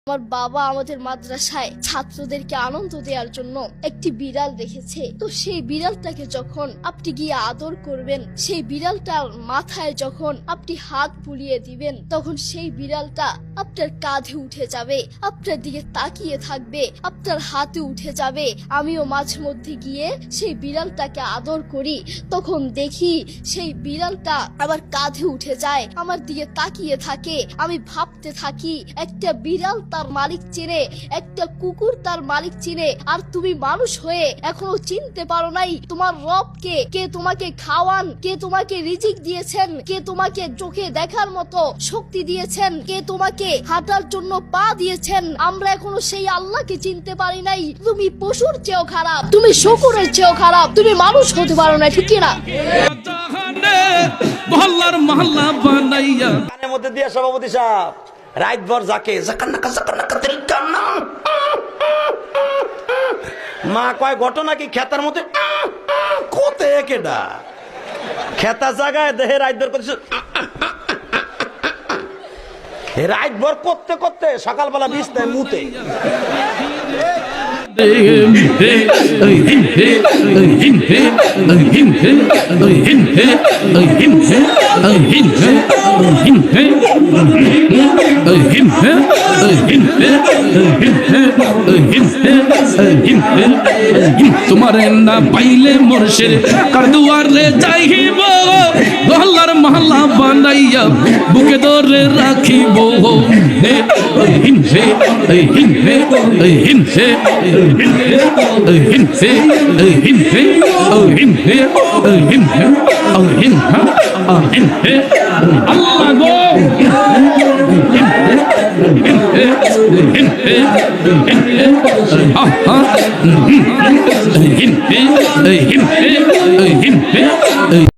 আমার বাবা আমাদের মাদ্রাসায় ছাত্রদেরকে আনন্দ দেওয়ার জন্য একটি বিড়াল রেখেছে। তো সেই বিড়ালটাকে যখন আপনি গিয়ে আদর করবেন, সেই বিড়ালটার মাথায় যখন আপনি হাত বুলিয়ে দিবেন, তখন সেই বিড়ালটা আপনার কাঁধে উঠে যাবে, আপনার দিকে তাকিয়ে থাকবে, আপনার হাতে উঠে যাবে। আমিও মাঝে মধ্যে গিয়ে সেই বিড়ালটাকে আদর করি, তখন দেখি সেই বিড়ালটা আবার কাঁধে উঠে যায়, আমার দিকে তাকিয়ে থাকে। আমি ভাবতে থাকি, একটা বিড়াল তার মালিক চিনে, একটা কুকুর তার মালিক চিনে, আর তুমি মানুষ হয়ে এখনো চিনতে পারো নাই তোমার রবকে। কে তোমাকে খাওয়ান, কে তোমাকে রিজিক দিয়েছেন, কে তোমাকে চোখে দেখার মতো শক্তি দিয়েছেন, কে তোমাকে হাঁটার জন্য পা দিয়েছেন। আমরা এখনো সেই আল্লাহকে চিনতে পারি নাই। তুমি পশুর চেয়েও খারাপ, তুমি শকুরের চেয়েও খারাপ, তুমি মানুষ হতে পারো না, ঠিক না? মহল্লার মহল্লা বানাইয়া কানের মধ্যে দিয়া সভাপতি সাহেব রাতভর যাকে মা কয় ঘটনা কি খেতার মধ্যে কোতে কেডা খেতা জায়গায় দেহে রাতভর করছে। রাতভর করতে করতে সকালবেলা বিছনায় মুতে। তোমার না পাইলে মোরশের কার দুয়ারে যাইব, মহল্লার মহল্লা বানাইয়া বুকে ধরে রাখিব। হিংসে হিংসে হিংসে হিংসে হিংসে হিংসে হিংসে হিংসে আল্লাহ গো হিংসে হিংসে হিংসে হিংসে